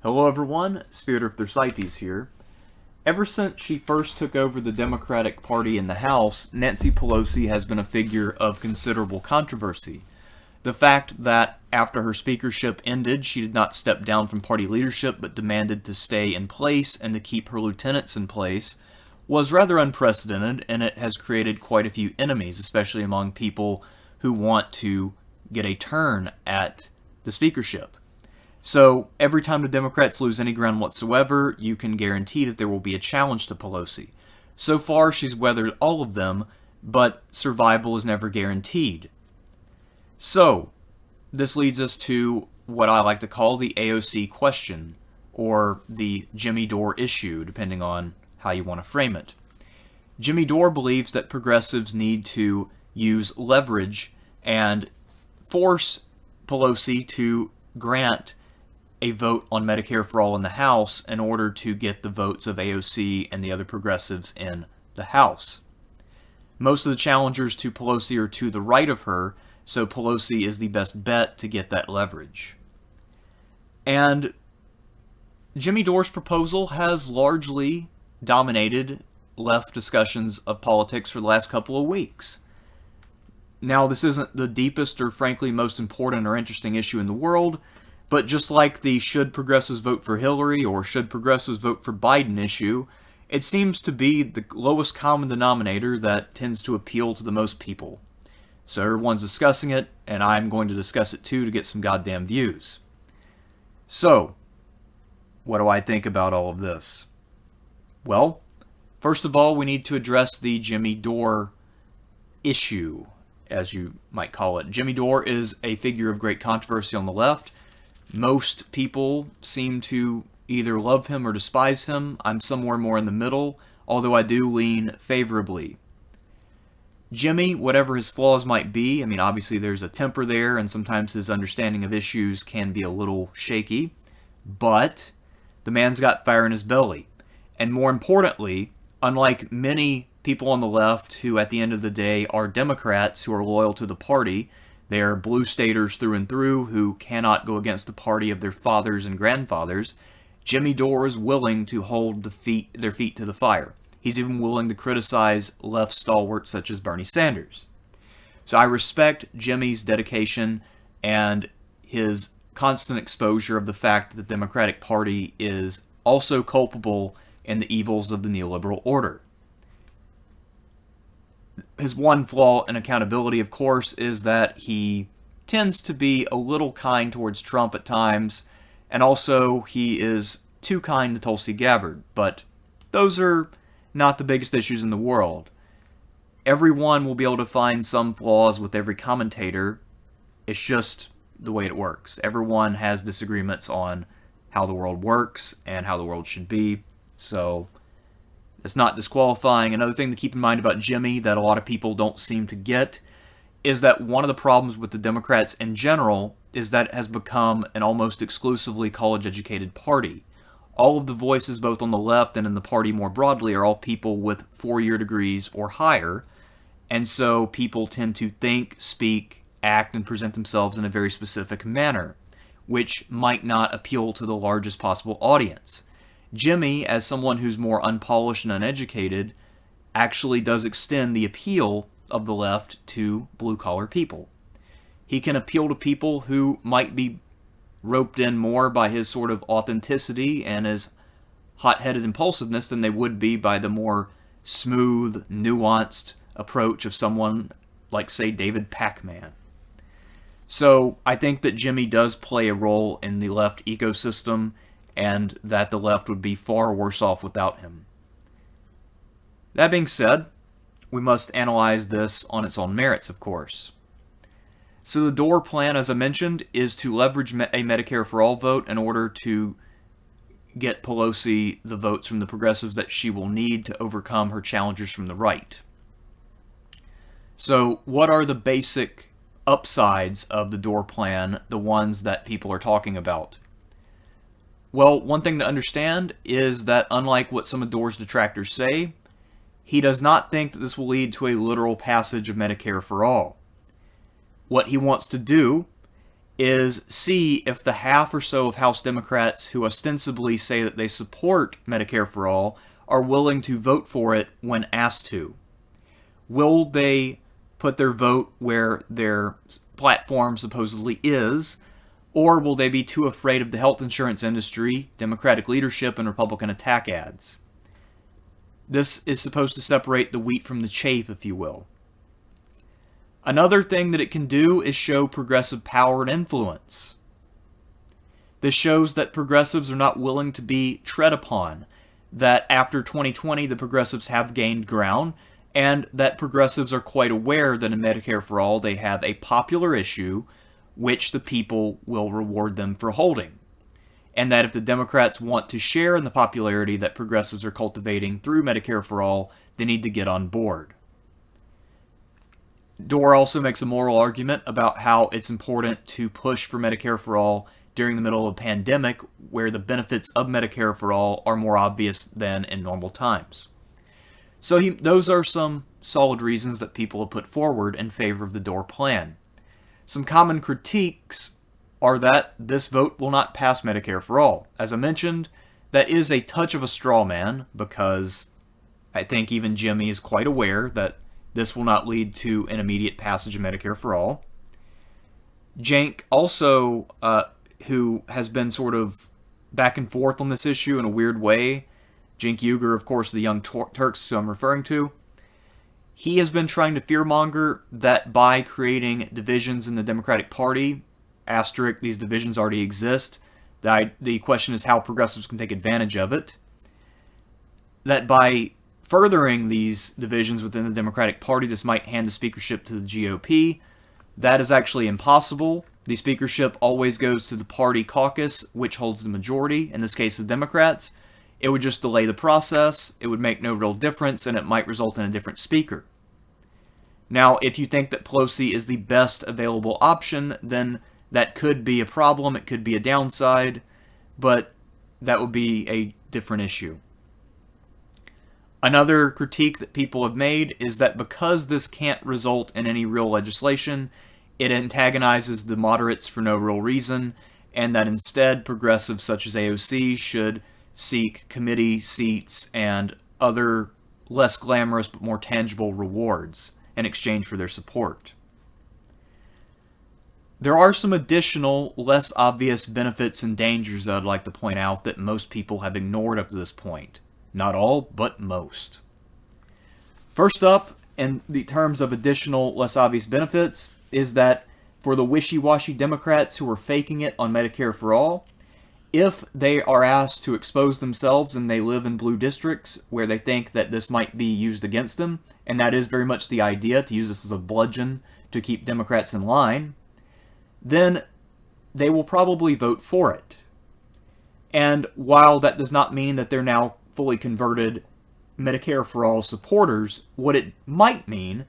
Hello everyone, Spirit of Thersites here. Ever since she first took over the Democratic Party in the House, Nancy Pelosi has been a figure of considerable controversy. The fact that after her speakership ended, she did not step down from party leadership but demanded to stay in place and to keep her lieutenants in place was rather unprecedented, and it has created quite a few enemies, especially among people who want to get a turn at the speakership. So every time the Democrats lose any ground whatsoever, you can guarantee that there will be a challenge to Pelosi. So far, she's weathered all of them, but survival is never guaranteed. So, this leads us to what I like to call the AOC question, or the Jimmy Dore issue, depending on how you want to frame it. Jimmy Dore believes that progressives need to use leverage and force Pelosi to grant a vote on Medicare for All in the House in order to get the votes of AOC and the other progressives in the House. Most of the challengers to Pelosi are to the right of her, so Pelosi is the best bet to get that leverage. And Jimmy Dore's proposal has largely dominated left discussions of politics for the last couple of weeks. Now, this isn't the deepest or frankly most important or interesting issue in the world, but just like the should progressives vote for Hillary or should progressives vote for Biden issue, it seems to be the lowest common denominator that tends to appeal to the most people. So everyone's discussing it, and I'm going to discuss it too to get some goddamn views. So, what do I think about all of this? Well, first of all, we need to address the Jimmy Dore issue, as you might call it. Jimmy Dore is a figure of great controversy on the left. Most people seem to either love him or despise him. I'm somewhere more in the middle, although I do lean favorably. Jimmy, whatever his flaws might be, I mean, obviously there's a temper there, and sometimes his understanding of issues can be a little shaky, but the man's got fire in his belly. And more importantly, unlike many people on the left who at the end of the day are Democrats who are loyal to the party, they are blue staters through and through who cannot go against the party of their fathers and grandfathers, Jimmy Dore is willing to hold their feet to the fire. He's even willing to criticize left stalwarts such as Bernie Sanders. So I respect Jimmy's dedication and his constant exposure of the fact that the Democratic Party is also culpable in the evils of the neoliberal order. His one flaw in accountability, of course, is that he tends to be a little kind towards Trump at times, and also he is too kind to Tulsi Gabbard, but those are not the biggest issues in the world. Everyone will be able to find some flaws with every commentator. It's just the way it works. Everyone has disagreements on how the world works and how the world should be, so it's not disqualifying. Another thing to keep in mind about Jimmy that a lot of people don't seem to get is that one of the problems with the Democrats in general is that it has become an almost exclusively college-educated party. All of the voices, both on the left and in the party more broadly, are all people with 4-year degrees or higher, and so people tend to think, speak, act, and present themselves in a very specific manner, which might not appeal to the largest possible audience. Jimmy, as someone who's more unpolished and uneducated, actually does extend the appeal of the left to blue-collar people. He can appeal to people who might be roped in more by his sort of authenticity and his hot-headed impulsiveness than they would be by the more smooth, nuanced approach of someone like, say, David Pac-Man. So I think that Jimmy does play a role in the left ecosystem, and that the left would be far worse off without him. That being said, we must analyze this on its own merits, of course. So the Dore plan, as I mentioned, is to leverage a Medicare for All vote in order to get Pelosi the votes from the progressives that she will need to overcome her challengers from the right. So what are the basic upsides of the Dore plan, the ones that people are talking about? Well, one thing to understand is that unlike what some of Dore's detractors say, he does not think that this will lead to a literal passage of Medicare for All. What he wants to do is see if the half or so of House Democrats who ostensibly say that they support Medicare for All are willing to vote for it when asked to. Will they put their vote where their platform supposedly is, or will they be too afraid of the health insurance industry, Democratic leadership, and Republican attack ads? This is supposed to separate the wheat from the chaff, if you will. Another thing that it can do is show progressive power and influence. This shows that progressives are not willing to be tread upon, that after 2020 the progressives have gained ground, and that progressives are quite aware that in Medicare for All they have a popular issue which the people will reward them for holding. And that if the Democrats want to share in the popularity that progressives are cultivating through Medicare for All, they need to get on board. Dore also makes a moral argument about how it's important to push for Medicare for All during the middle of a pandemic where the benefits of Medicare for All are more obvious than in normal times. So those are some solid reasons that people have put forward in favor of the Dore plan. Some common critiques are that this vote will not pass Medicare for All. As I mentioned, that is a touch of a straw man because I think even Jimmy is quite aware that this will not lead to an immediate passage of Medicare for All. Cenk also, who has been sort of back and forth on this issue in a weird way, Cenk Uygur, of course, the Young Turks who I'm referring to, he has been trying to fearmonger that by creating divisions in the Democratic Party, asterisk, these divisions already exist, the question is how progressives can take advantage of it, that by furthering these divisions within the Democratic Party, this might hand the speakership to the GOP. That is actually impossible. The speakership always goes to the party caucus, which holds the majority, in this case the Democrats. It would just delay the process, it would make no real difference, and it might result in a different speaker. Now, if you think that Pelosi is the best available option, then that could be a problem, it could be a downside, but that would be a different issue. Another critique that people have made is that because this can't result in any real legislation, it antagonizes the moderates for no real reason, and that instead progressives such as AOC should seek committee seats and other less glamorous but more tangible rewards in exchange for their support. There are some additional, less obvious benefits and dangers that I'd like to point out that most people have ignored up to this point. Not all, but most. First up, in the terms of additional, less obvious benefits, is that for the wishy-washy Democrats who are faking it on Medicare for All, if they are asked to expose themselves and they live in blue districts where they think that this might be used against them, and that is very much the idea, to use this as a bludgeon to keep Democrats in line, then they will probably vote for it. And while that does not mean that they're now fully converted Medicare for All supporters, what it might mean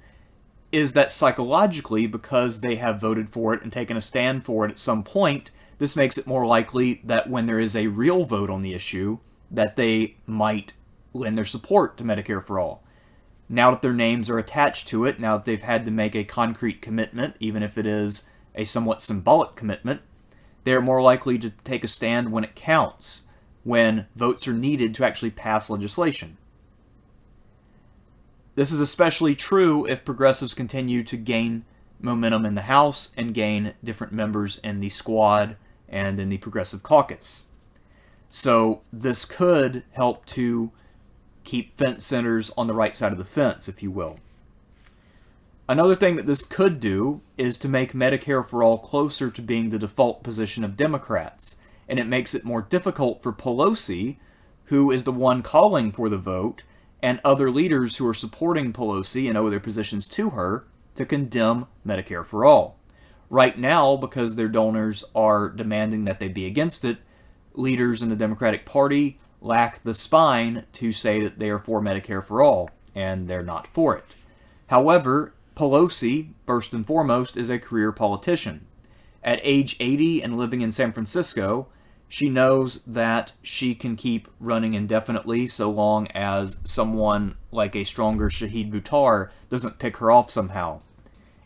is that psychologically, because they have voted for it and taken a stand for it at some point, this makes it more likely that when there is a real vote on the issue, that they might lend their support to Medicare for All. Now that their names are attached to it, now that they've had to make a concrete commitment, even if it is a somewhat symbolic commitment, they're more likely to take a stand when it counts, when votes are needed to actually pass legislation. This is especially true if progressives continue to gain momentum in the House and gain different members in the squad and in the Progressive Caucus. So this could help to keep fence sitters on the right side of the fence, if you will. Another thing that this could do is to make Medicare for All closer to being the default position of Democrats, and it makes it more difficult for Pelosi, who is the one calling for the vote, and other leaders who are supporting Pelosi and owe their positions to her, to condemn Medicare for All. Right now, because their donors are demanding that they be against it, leaders in the Democratic Party lack the spine to say that they are for Medicare for All, and they're not for it. However, Pelosi, first and foremost, is a career politician. At age 80 and living in San Francisco, she knows that she can keep running indefinitely so long as someone like a stronger Shahid Buttar doesn't pick her off somehow.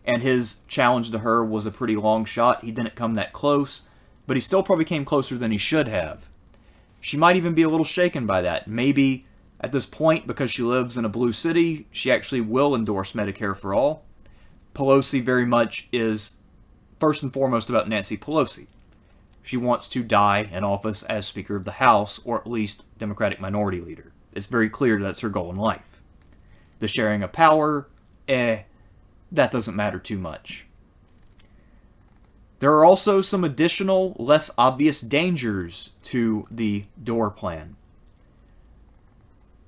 and his challenge to her was a pretty long shot. He didn't come that close, but he still probably came closer than he should have. She might even be a little shaken by that. Maybe at this point, because she lives in a blue city, she actually will endorse Medicare for all. Pelosi very much is first and foremost about Nancy Pelosi. She wants to die in office as Speaker of the House, or at least Democratic Minority Leader. It's very clear that's her goal in life. The sharing of power, that doesn't matter too much. There are also some additional, less obvious dangers to the Dore plan.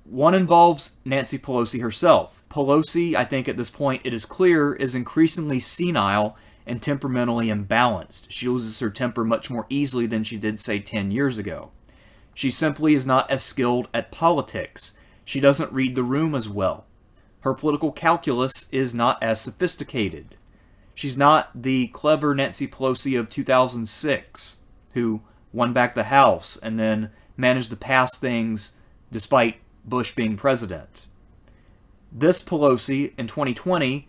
One involves Nancy Pelosi herself. Pelosi, I think at this point it is clear, is increasingly senile and temperamentally imbalanced. She loses her temper much more easily than she did, say, 10 years ago. She simply is not as skilled at politics. She doesn't read the room as well. Her political calculus is not as sophisticated. She's not the clever Nancy Pelosi of 2006, who won back the House and then managed to pass things despite Bush being president. This Pelosi in 2020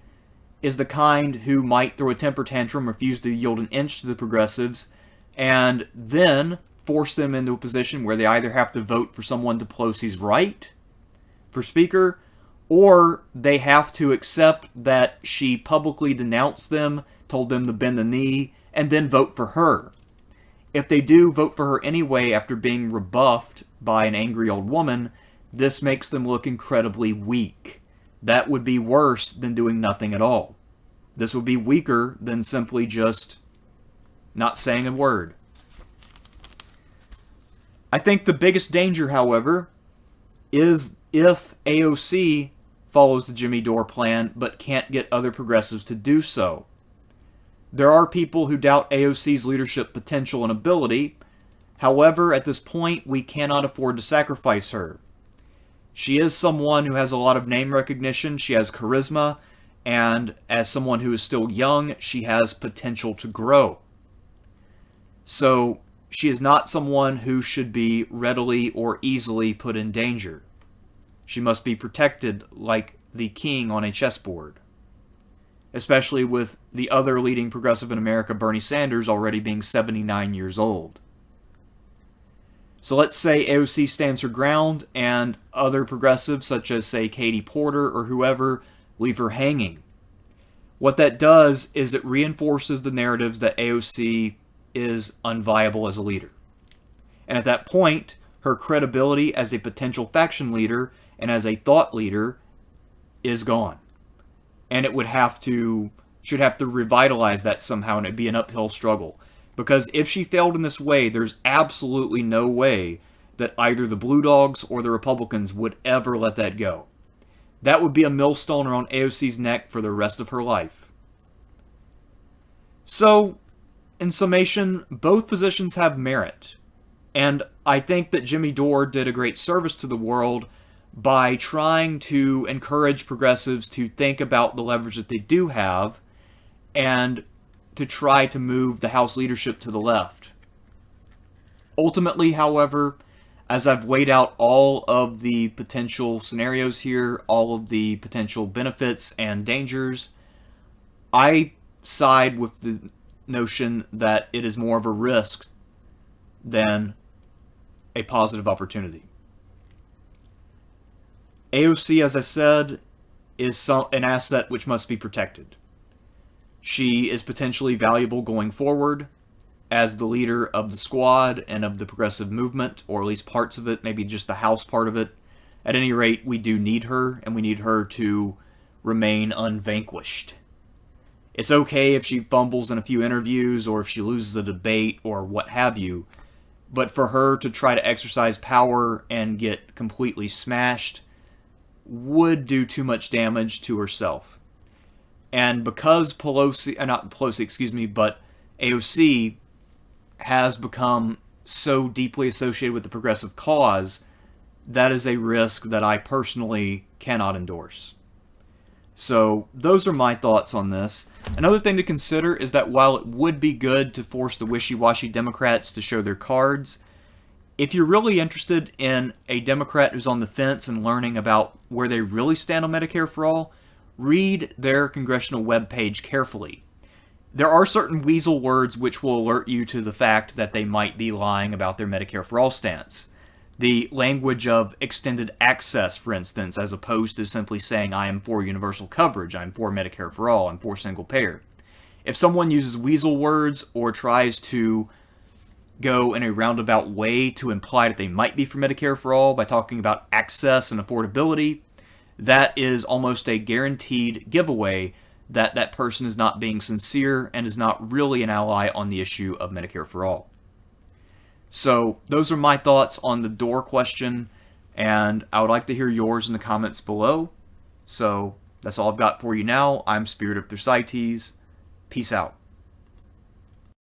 is the kind who might throw a temper tantrum, refuse to yield an inch to the progressives, and then force them into a position where they either have to vote for someone to Pelosi's right for Speaker, or they have to accept that she publicly denounced them, told them to bend the knee, and then vote for her. If they do vote for her anyway after being rebuffed by an angry old woman, this makes them look incredibly weak. That would be worse than doing nothing at all. This would be weaker than simply just not saying a word. I think the biggest danger, however, is if AOC follows the Jimmy Dore plan but can't get other progressives to do so. There are people who doubt AOC's leadership potential and ability. However, at this point, we cannot afford to sacrifice her. She is someone who has a lot of name recognition, she has charisma, and as someone who is still young, she has potential to grow. So, she is not someone who should be readily or easily put in danger. She must be protected like the king on a chessboard. Especially with the other leading progressive in America, Bernie Sanders, already being 79 years old. So let's say AOC stands her ground and other progressives, such as, say, Katie Porter or whoever, leave her hanging. What that does is it reinforces the narratives that AOC is unviable as a leader. And at that point, her credibility as a potential faction leader and as a thought leader is gone. And it should have to revitalize that somehow, and it'd be an uphill struggle. Because if she failed in this way, there's absolutely no way that either the Blue Dogs or the Republicans would ever let that go. That would be a millstone around AOC's neck for the rest of her life. So, in summation, both positions have merit. And I think that Jimmy Dore did a great service to the world by trying to encourage progressives to think about the leverage that they do have and to try to move the House leadership to the left. Ultimately, however, as I've weighed out all of the potential scenarios here, all of the potential benefits and dangers, I side with the notion that it is more of a risk than a positive opportunity. AOC, as I said, is an asset which must be protected. She is potentially valuable going forward as the leader of the squad and of the progressive movement, or at least parts of it, maybe just the House part of it. At any rate, we do need her, and we need her to remain unvanquished. It's okay if she fumbles in a few interviews, or if she loses a debate, or what have you, but for her to try to exercise power and get completely smashed would do too much damage to herself. And because AOC has become so deeply associated with the progressive cause, that is a risk that I personally cannot endorse. So those are my thoughts on this. Another thing to consider is that while it would be good to force the wishy-washy Democrats to show their cards, if you're really interested in a Democrat who's on the fence and learning about where they really stand on Medicare for all, read their congressional webpage carefully. There are certain weasel words which will alert you to the fact that they might be lying about their Medicare for All stance. The language of extended access, for instance, as opposed to simply saying, I am for universal coverage, I'm for Medicare for all, I'm for single payer. If someone uses weasel words or tries to go in a roundabout way to imply that they might be for Medicare for all by talking about access and affordability, that is almost a guaranteed giveaway that that person is not being sincere and is not really an ally on the issue of Medicare for all. So those are my thoughts on the Dore question, and I would like to hear yours in the comments below. So that's all I've got for you now. I'm Spirit of Thersites. Peace out.